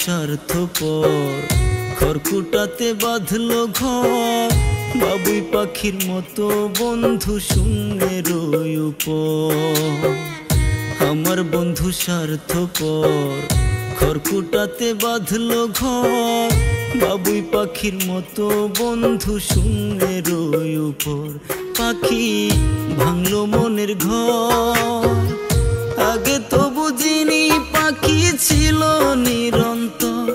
স্বার্থপর খড়কুটাতে বাঁধলো ঘর বাবুই পাখির মতো বন্ধু শূন্যের উপর। আমার বন্ধু স্বার্থপর খড়কুটাতে বাঁধলো ঘর বাবুই পাখির মতো বন্ধু শূন্যের উপর। পাখি ভাঙলো মনের ঘর আগে তো বুঝিনি পাখি ছিল নিরন্তর,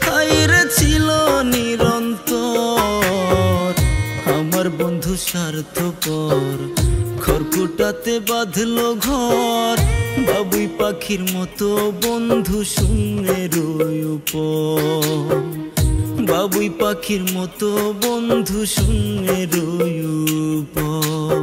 হায়রে ছিল নিরন্তর। আমার বন্ধু স্বার্থপর খড়কুটাতে বাঁধলো ঘর বাবুই পাখির মতো বন্ধু শূন্যের উপর। বাবুই পাখির মতো বন্ধু শূন্যের উপর।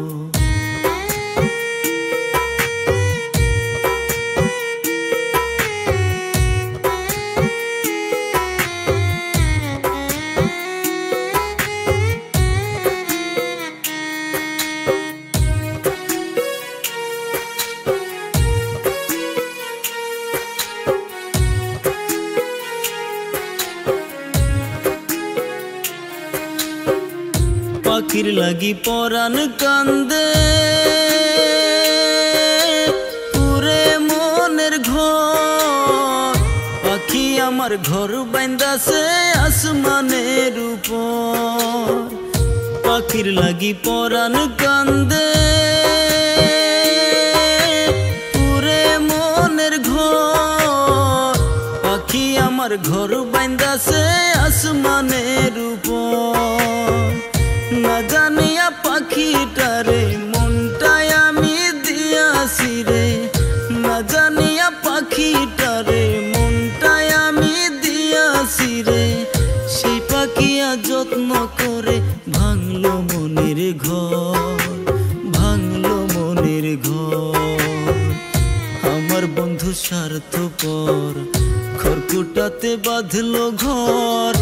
পাখির লাগি পরাণ কান্দে পুরে মনের ঘর। পাখি আমার ঘর বাইন্দাছে আসমানের উপর। পাখির লাগি পরাণ কান্দে পুরে মনের ঘর। পাখি আমার ঘর বাইন্দাছে আসমানের উপর। না জানিয়া পাখিটারে মনটাই আমি দিয়াছি রে, না জানিয়া পাখিটারে মনটাই আমি দিয়াছি রে। সেই পাখিয়া যত্ন করে ভাঙলো মনের ঘর, ভাঙলো মনের ঘর। আমার বন্ধু স্বার্থপর খড়কুটাতে বাঁধলো ঘর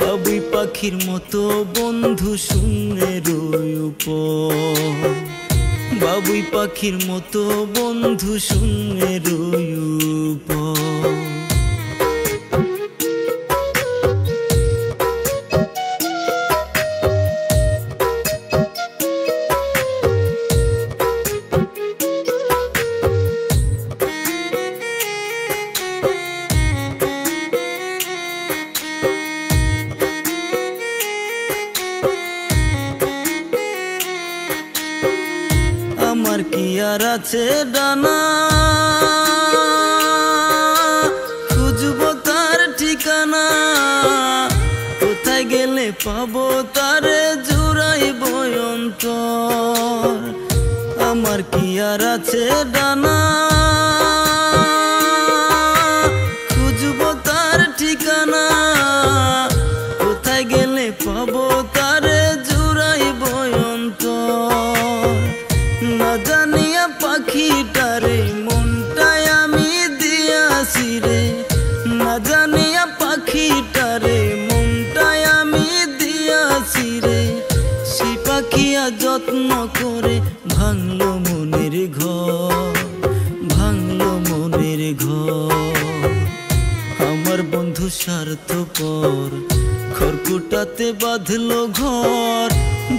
বাবুই পাখির মতো বন্ধু শূন্যের উপর। বাবুই পাখির মতো বন্ধু শূন্যের উপর। আমার কি আর আছে ডানা খুঁজবো তার ঠিকানা, কোথায় গেলে পাবো তারে জুড়াইব অন্তর। আমার কি আর আছে ডানা খুঁজবো তার ঠিকানা, কোথায় গেলে পাবো তারে জুড়াইব অন্তর। না জানিয়া পাখিটারে মনটাই আমি দিয়াছি রে, না জানিয়া পাখিটারে মনটাই আমি দিয়াছি রে। সেই পাখিয়া যত্ন করে ভাঙলো মনের ঘর, ভাঙলো মনের ঘর। আমার বন্ধু স্বার্থপর খড়কুটাতে বাঁধলো ঘর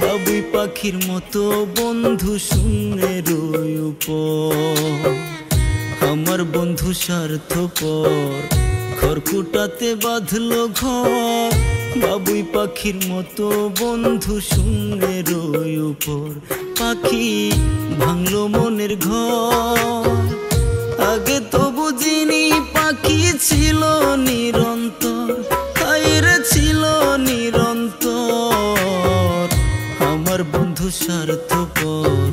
বাবুই পাখির মতো বন্ধু শূন্যের উপর। আমার বন্ধু স্বার্থপর খড়কুটাতে বাঁধলো ঘর বাবুই পাখির মতো বন্ধু শূন্যের উপর। পাখি ভাঙলো মনের ঘর আগে তো বুঝিনি পাখি ছিল নিরন্তর, হায়রে ছিল নিরন্তর। আমার বন্ধু স্বার্থপর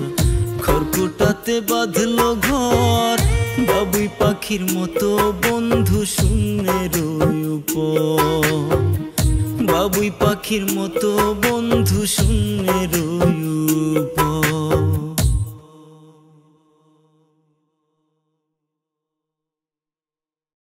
খড়কুটাতে বাঁধলো ঘর বাবুই পাখির মতো বন্ধু শূন্যের উপর। বাবুই পাখির মতো বন্ধু শূন্যের